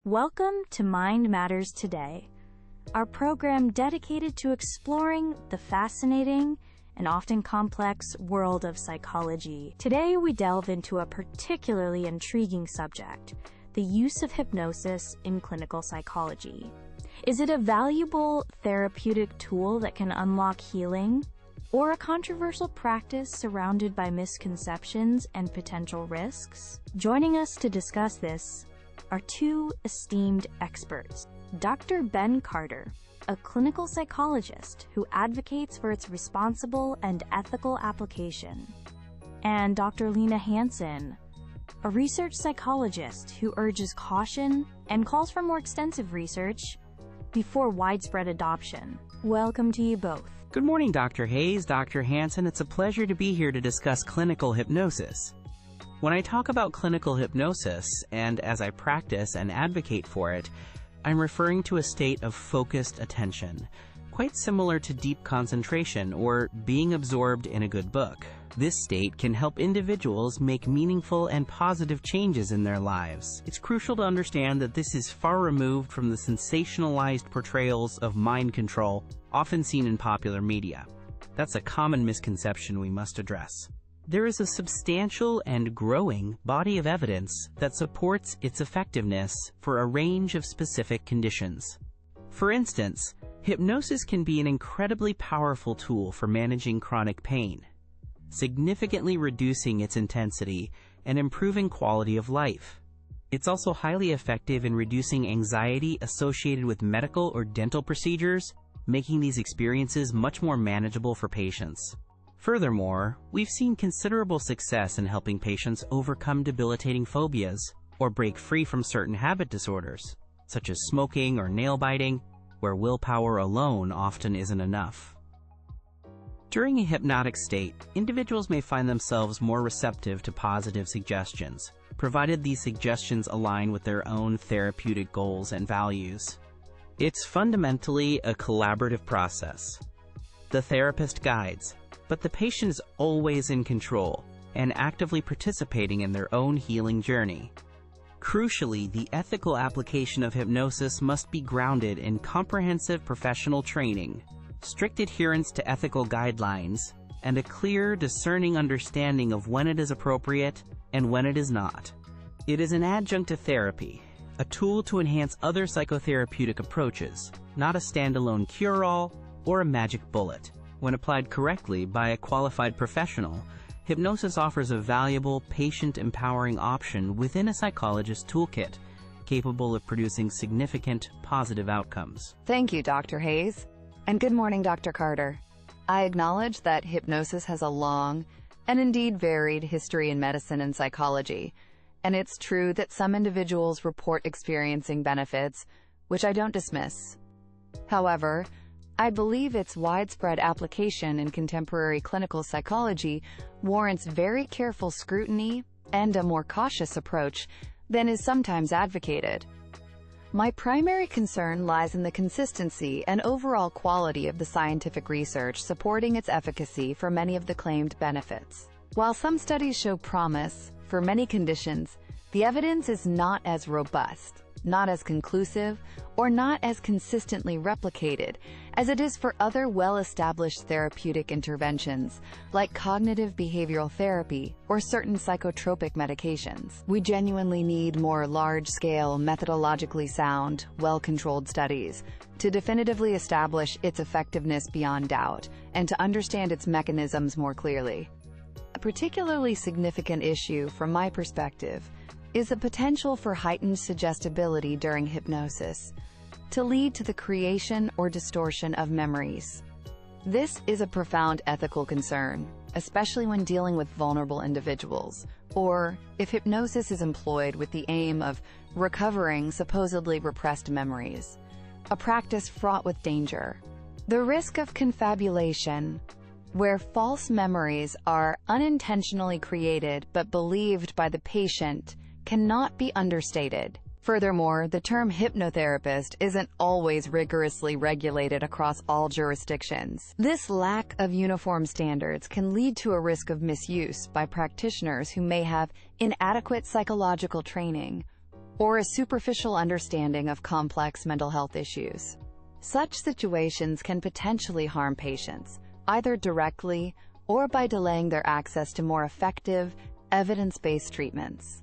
Welcome to Mind Matters Today, our program dedicated to exploring the fascinating and often complex world of psychology. Today we delve into a particularly intriguing subject, the use of hypnosis in clinical psychology. Is it a valuable therapeutic tool that can unlock healing, or a controversial practice surrounded by misconceptions and potential risks? Joining us to discuss this are two esteemed experts. Dr. Ben Carter, a clinical psychologist who advocates for its responsible and ethical application, and Dr. Lena Hansen, a research psychologist who urges caution and calls for more extensive research before widespread adoption. Welcome to you both. Good morning, Dr. Hayes, Dr. Hansen. It's a pleasure to be here to discuss clinical hypnosis. When I talk about clinical hypnosis, and as I practice and advocate for it, I'm referring to a state of focused attention, quite similar to deep concentration or being absorbed in a good book. This state can help individuals make meaningful and positive changes in their lives. It's crucial to understand that this is far removed from the sensationalized portrayals of mind control often seen in popular media. That's a common misconception we must address. There is a substantial and growing body of evidence that supports its effectiveness for a range of specific conditions. For instance, hypnosis can be an incredibly powerful tool for managing chronic pain, significantly reducing its intensity and improving quality of life. It's also highly effective in reducing anxiety associated with medical or dental procedures, making these experiences much more manageable for patients. Furthermore, we've seen considerable success in helping patients overcome debilitating phobias or break free from certain habit disorders, such as smoking or nail biting, where willpower alone often isn't enough. During a hypnotic state, individuals may find themselves more receptive to positive suggestions, provided these suggestions align with their own therapeutic goals and values. It's fundamentally a collaborative process. The therapist guides, but the patient is always in control and actively participating in their own healing journey. Crucially, the ethical application of hypnosis must be grounded in comprehensive professional training, strict adherence to ethical guidelines, and a clear, discerning understanding of when it is appropriate and when it is not. It is an adjunct to therapy, a tool to enhance other psychotherapeutic approaches, not a standalone cure-all or a magic bullet. When applied correctly by a qualified professional, hypnosis offers a valuable, patient-empowering option within a psychologist's toolkit, capable of producing significant positive outcomes. Thank you, Dr. Hayes. And good morning, Dr. Carter. I acknowledge that hypnosis has a long, and indeed varied, history in medicine and psychology, and it's true that some individuals report experiencing benefits, which I don't dismiss. However, I believe its widespread application in contemporary clinical psychology warrants very careful scrutiny and a more cautious approach than is sometimes advocated. My primary concern lies in the consistency and overall quality of the scientific research supporting its efficacy for many of the claimed benefits. While some studies show promise for many conditions, the evidence is not as robust, not as conclusive, or not as consistently replicated as it is for other well-established therapeutic interventions, like cognitive behavioral therapy or certain psychotropic medications. We genuinely need more large-scale, methodologically sound, well-controlled studies to definitively establish its effectiveness beyond doubt and to understand its mechanisms more clearly. A particularly significant issue from my perspective is the potential for heightened suggestibility during hypnosis to lead to the creation or distortion of memories. This is a profound ethical concern, especially when dealing with vulnerable individuals, or if hypnosis is employed with the aim of recovering supposedly repressed memories, a practice fraught with danger. The risk of confabulation, where false memories are unintentionally created but believed by the patient, cannot be understated. Furthermore, the term hypnotherapist isn't always rigorously regulated across all jurisdictions. This lack of uniform standards can lead to a risk of misuse by practitioners who may have inadequate psychological training or a superficial understanding of complex mental health issues. Such situations can potentially harm patients, either directly or by delaying their access to more effective, evidence-based treatments.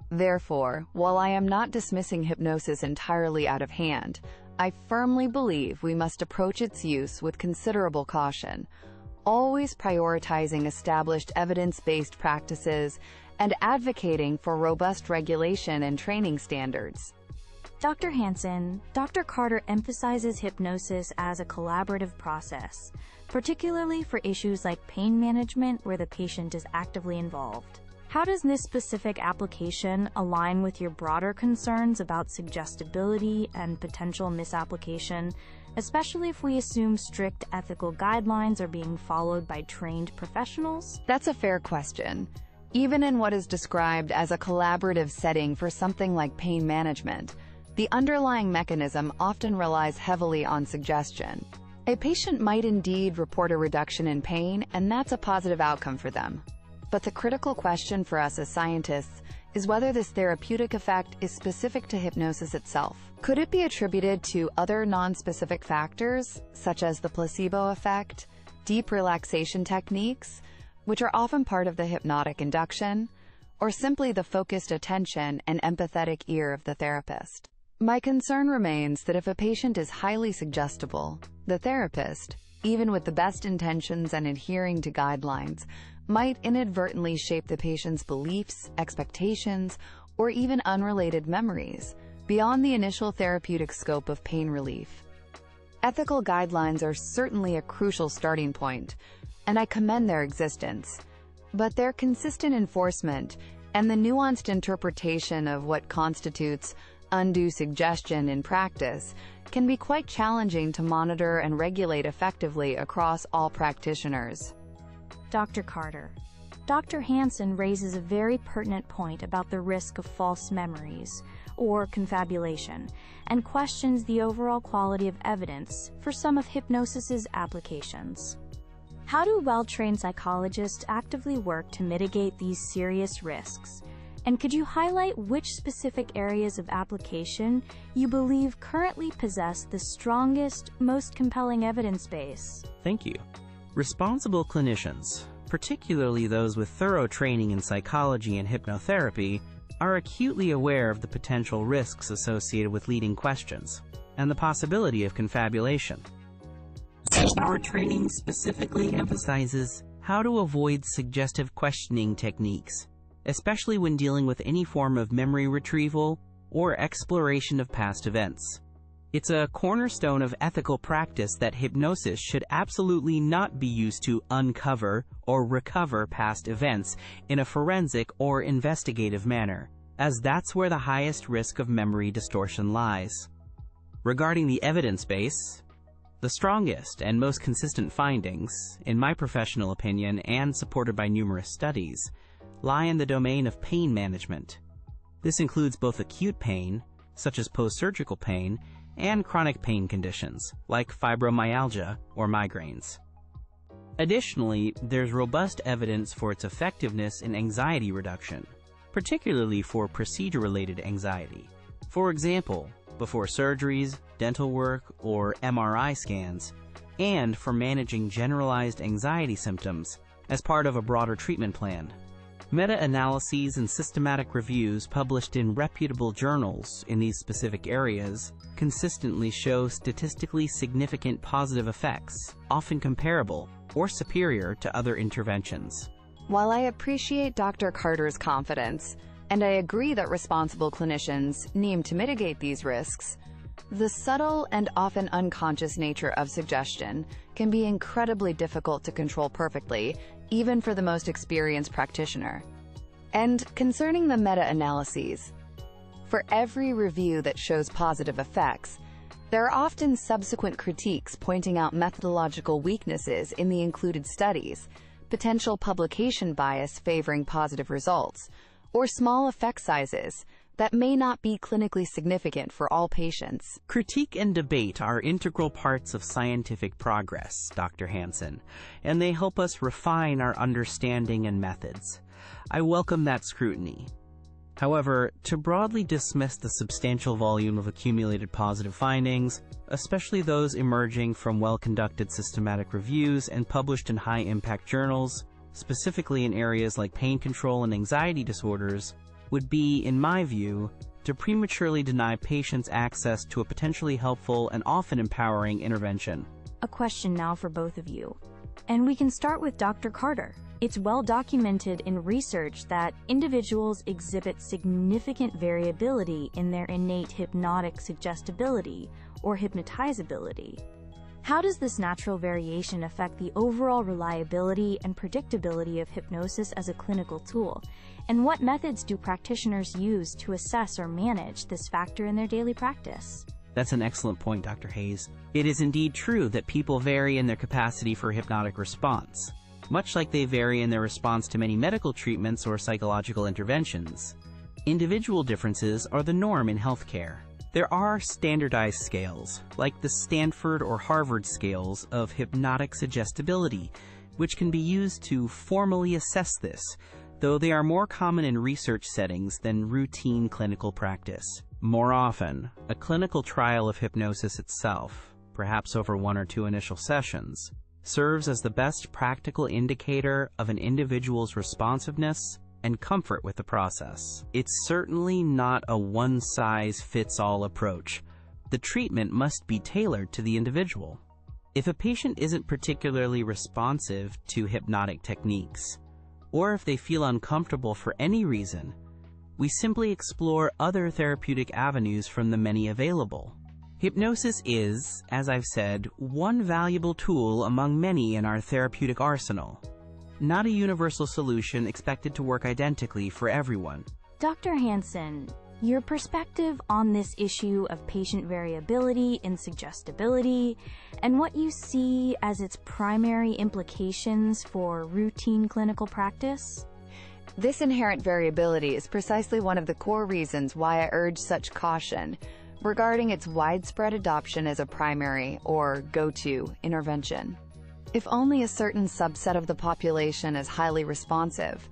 Therefore, while I am not dismissing hypnosis entirely out of hand, I firmly believe we must approach its use with considerable caution, always prioritizing established evidence-based practices and advocating for robust regulation and training standards. Dr. Hansen, Dr. Carter emphasizes hypnosis as a collaborative process, particularly for issues like pain management where the patient is actively involved. How does this specific application align with your broader concerns about suggestibility and potential misapplication, especially if we assume strict ethical guidelines are being followed by trained professionals? That's a fair question. Even in what is described as a collaborative setting for something like pain management, the underlying mechanism often relies heavily on suggestion. A patient might indeed report a reduction in pain, and that's a positive outcome for them. But the critical question for us as scientists is whether this therapeutic effect is specific to hypnosis itself. Could it be attributed to other non-specific factors, such as the placebo effect, deep relaxation techniques, which are often part of the hypnotic induction, or simply the focused attention and empathetic ear of the therapist? My concern remains that if a patient is highly suggestible, the therapist, even with the best intentions and adhering to guidelines, might inadvertently shape the patient's beliefs, expectations, or even unrelated memories beyond the initial therapeutic scope of pain relief. Ethical guidelines are certainly a crucial starting point, and I commend their existence, but their consistent enforcement and the nuanced interpretation of what constitutes undue suggestion in practice can be quite challenging to monitor and regulate effectively across all practitioners. Dr. Carter, Dr. Hansen raises a very pertinent point about the risk of false memories, or confabulation, and questions the overall quality of evidence for some of hypnosis's applications. How do well-trained psychologists actively work to mitigate these serious risks? And could you highlight which specific areas of application you believe currently possess the strongest, most compelling evidence base? Thank you. Responsible clinicians, particularly those with thorough training in psychology and hypnotherapy, are acutely aware of the potential risks associated with leading questions and the possibility of confabulation. Our training specifically emphasizes how to avoid suggestive questioning techniques, especially when dealing with any form of memory retrieval or exploration of past events. It's a cornerstone of ethical practice that hypnosis should absolutely not be used to uncover or recover past events in a forensic or investigative manner, as that's where the highest risk of memory distortion lies. Regarding the evidence base, the strongest and most consistent findings, in my professional opinion and supported by numerous studies, lie in the domain of pain management. This includes both acute pain, such as post-surgical pain, and chronic pain conditions, like fibromyalgia or migraines. Additionally, there's robust evidence for its effectiveness in anxiety reduction, particularly for procedure-related anxiety. For example, before surgeries, dental work, or MRI scans, and for managing generalized anxiety symptoms as part of a broader treatment plan. Meta-analyses and systematic reviews published in reputable journals in these specific areas consistently show statistically significant positive effects, often comparable or superior to other interventions. While I appreciate Dr. Carter's confidence, and I agree that responsible clinicians need to mitigate these risks, the subtle and often unconscious nature of suggestion can be incredibly difficult to control perfectly, even for the most experienced practitioner. And concerning the meta-analyses, for every review that shows positive effects, there are often subsequent critiques pointing out methodological weaknesses in the included studies, potential publication bias favoring positive results, or small effect sizes that may not be clinically significant for all patients. Critique and debate are integral parts of scientific progress, Dr. Hansen, and they help us refine our understanding and methods. I welcome that scrutiny. However, to broadly dismiss the substantial volume of accumulated positive findings, especially those emerging from well-conducted systematic reviews and published in high-impact journals, specifically in areas like pain control and anxiety disorders, would be, in my view, to prematurely deny patients access to a potentially helpful and often empowering intervention. A question now for both of you. And we can start with Dr. Carter. It's well documented in research that individuals exhibit significant variability in their innate hypnotic suggestibility or hypnotizability. How does this natural variation affect the overall reliability and predictability of hypnosis as a clinical tool? And what methods do practitioners use to assess or manage this factor in their daily practice? That's an excellent point, Dr. Hayes. It is indeed true that people vary in their capacity for hypnotic response, much like they vary in their response to many medical treatments or psychological interventions. Individual differences are the norm in healthcare. There are standardized scales, like the Stanford or Harvard scales of hypnotic suggestibility, which can be used to formally assess this, though they are more common in research settings than routine clinical practice. More often, a clinical trial of hypnosis itself, perhaps over 1 or 2 initial sessions, serves as the best practical indicator of an individual's responsiveness and comfort with the process. It's certainly not a one-size-fits-all approach. The treatment must be tailored to the individual. If a patient isn't particularly responsive to hypnotic techniques, or if they feel uncomfortable for any reason, we simply explore other therapeutic avenues from the many available. Hypnosis is, as I've said, one valuable tool among many in our therapeutic arsenal, not a universal solution expected to work identically for everyone. Dr. Hansen, your perspective on this issue of patient variability in suggestibility and what you see as its primary implications for routine clinical practice? This inherent variability is precisely one of the core reasons why I urge such caution regarding its widespread adoption as a primary or go-to intervention. If only a certain subset of the population is highly responsive,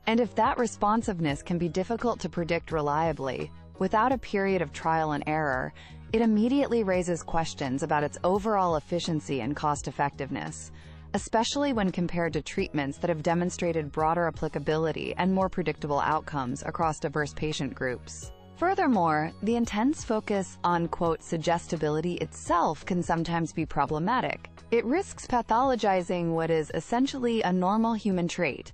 and if that responsiveness can be difficult to predict reliably, without a period of trial and error, it immediately raises questions about its overall efficiency and cost-effectiveness, especially when compared to treatments that have demonstrated broader applicability and more predictable outcomes across diverse patient groups. Furthermore, the intense focus on, quote, suggestibility itself can sometimes be problematic. It risks pathologizing what is essentially a normal human trait.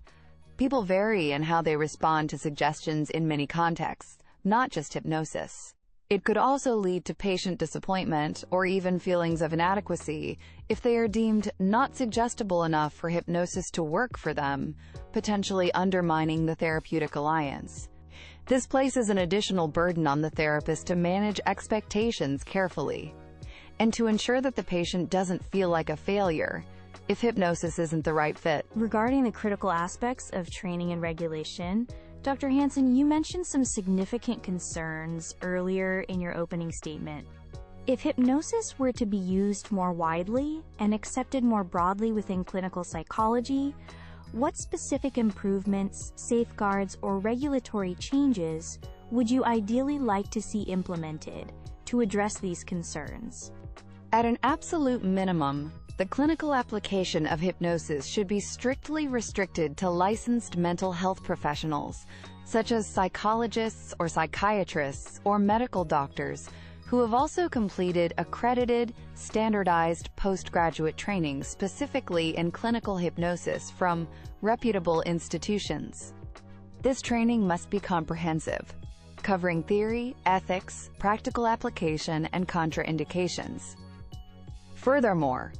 People vary in how they respond to suggestions in many contexts, not just hypnosis. It could also lead to patient disappointment or even feelings of inadequacy if they are deemed not suggestible enough for hypnosis to work for them, potentially undermining the therapeutic alliance. This places an additional burden on the therapist to manage expectations carefully and to ensure that the patient doesn't feel like a failure if hypnosis isn't the right fit. Regarding the critical aspects of training and regulation, Dr. Hansen, you mentioned some significant concerns earlier in your opening statement. If hypnosis were to be used more widely and accepted more broadly within clinical psychology, what specific improvements, safeguards, or regulatory changes would you ideally like to see implemented to address these concerns? At an absolute minimum, the clinical application of hypnosis should be strictly restricted to licensed mental health professionals, such as psychologists or psychiatrists or medical doctors, who have also completed accredited, standardized postgraduate training specifically in clinical hypnosis from reputable institutions. This training must be comprehensive, covering theory, ethics, practical application, and contraindications. Furthermore,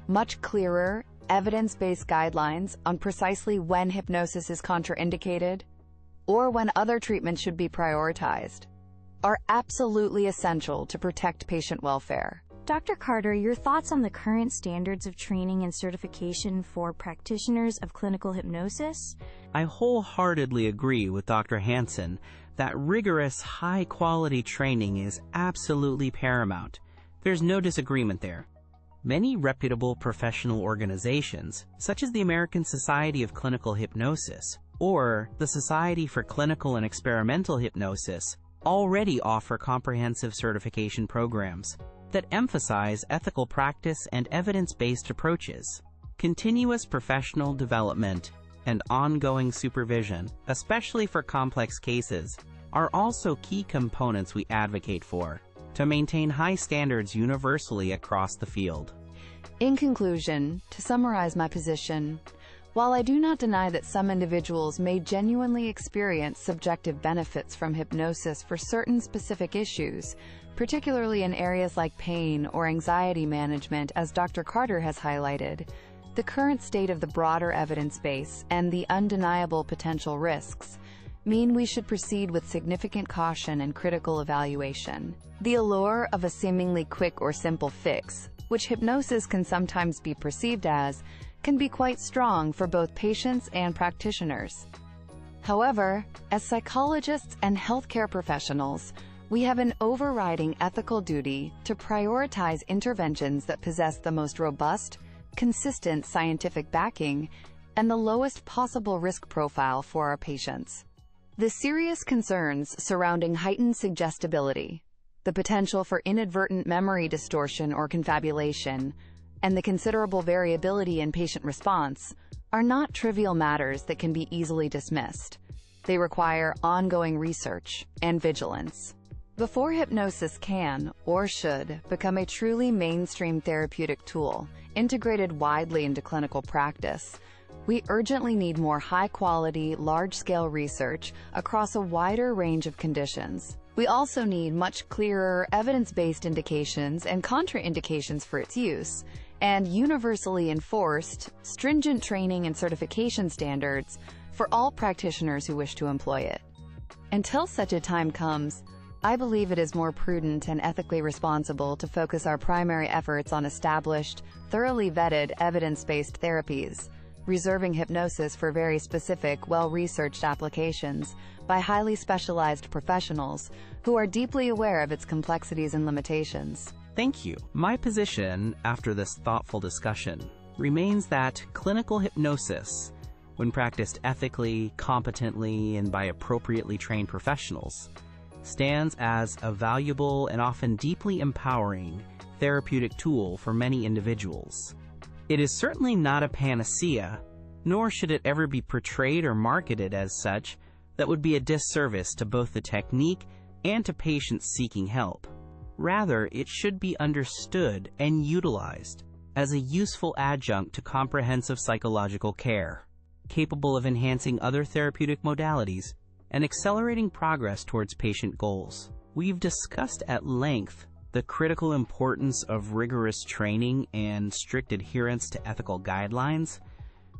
much clearer, evidence-based guidelines on precisely when hypnosis is contraindicated or when other treatments should be prioritized are absolutely essential to protect patient welfare. Dr. Carter, your thoughts on the current standards of training and certification for practitioners of clinical hypnosis? I wholeheartedly agree with Dr. Hansen that rigorous, high-quality training is absolutely paramount. There's no disagreement there. Many reputable professional organizations, such as the American Society of Clinical Hypnosis, or the Society for Clinical and Experimental Hypnosis already offer comprehensive certification programs that emphasize ethical practice and evidence-based approaches. Continuous professional development and ongoing supervision, especially for complex cases, are also key components we advocate for to maintain high standards universally across the field. In conclusion, to summarize my position, while I do not deny that some individuals may genuinely experience subjective benefits from hypnosis for certain specific issues, particularly in areas like pain or anxiety management, as Dr. Carter has highlighted, the current state of the broader evidence base and the undeniable potential risks mean we should proceed with significant caution and critical evaluation. The allure of a seemingly quick or simple fix, which hypnosis can sometimes be perceived as, can be quite strong for both patients and practitioners. However, as psychologists and healthcare professionals, we have an overriding ethical duty to prioritize interventions that possess the most robust, consistent scientific backing and the lowest possible risk profile for our patients. The serious concerns surrounding heightened suggestibility, the potential for inadvertent memory distortion or confabulation, and the considerable variability in patient response are not trivial matters that can be easily dismissed. They require ongoing research and vigilance. Before hypnosis can, or should, become a truly mainstream therapeutic tool, integrated widely into clinical practice, we urgently need more high-quality, large-scale research across a wider range of conditions. We also need much clearer, evidence-based indications and contraindications for its use, and universally enforced, stringent training and certification standards for all practitioners who wish to employ it. Until such a time comes, I believe it is more prudent and ethically responsible to focus our primary efforts on established, thoroughly vetted, evidence-based therapies, reserving hypnosis for very specific, well-researched applications by highly specialized professionals who are deeply aware of its complexities and limitations. Thank you. My position, after this thoughtful discussion, remains that clinical hypnosis, when practiced ethically, competently, and by appropriately trained professionals, stands as a valuable and often deeply empowering therapeutic tool for many individuals. It is certainly not a panacea, nor should it ever be portrayed or marketed as such. That would be a disservice to both the technique and to patients seeking help. Rather, it should be understood and utilized as a useful adjunct to comprehensive psychological care, capable of enhancing other therapeutic modalities and accelerating progress towards patient goals. We've discussed at length the critical importance of rigorous training and strict adherence to ethical guidelines,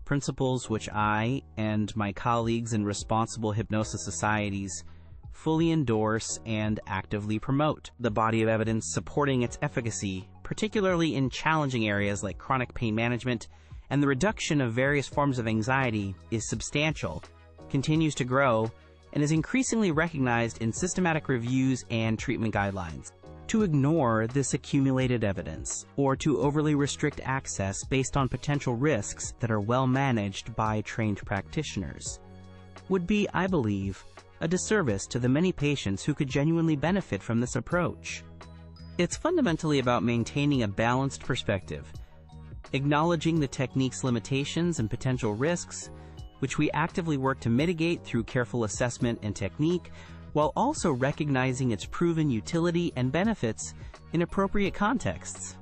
principles which I and my colleagues in responsible hypnosis societies fully endorse and actively promote. The body of evidence supporting its efficacy, particularly in challenging areas like chronic pain management and the reduction of various forms of anxiety, is substantial, continues to grow, and is increasingly recognized in systematic reviews and treatment guidelines. To ignore this accumulated evidence, or to overly restrict access based on potential risks that are well managed by trained practitioners, would be, I believe, a disservice to the many patients who could genuinely benefit from this approach. It's fundamentally about maintaining a balanced perspective, acknowledging the technique's limitations and potential risks, which we actively work to mitigate through careful assessment and technique, while also recognizing its proven utility and benefits in appropriate contexts.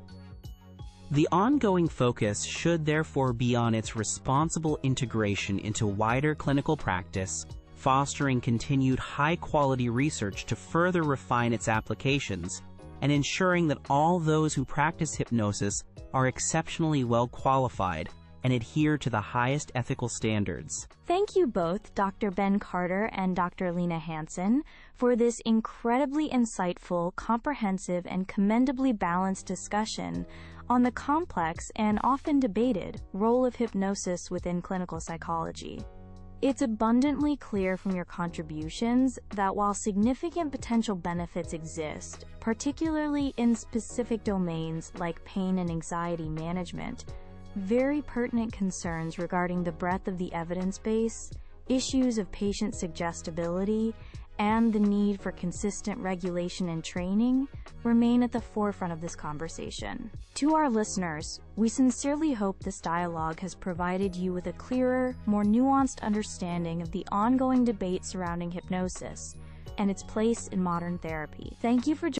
The ongoing focus should therefore be on its responsible integration into wider clinical practice, fostering continued high-quality research to further refine its applications, and ensuring that all those who practice hypnosis are exceptionally well qualified and adhere to the highest ethical standards. Thank you both, Dr. Ben Carter and Dr. Lena Hansen, for this incredibly insightful, comprehensive, and commendably balanced discussion on the complex and often debated role of hypnosis within clinical psychology. It's abundantly clear from your contributions that while significant potential benefits exist, particularly in specific domains like pain and anxiety management, very pertinent concerns regarding the breadth of the evidence base, issues of patient suggestibility and the need for consistent regulation and training remain at the forefront of this conversation. To our listeners, we sincerely hope this dialogue has provided you with a clearer, more nuanced understanding of the ongoing debate surrounding hypnosis and its place in modern therapy. Thank you for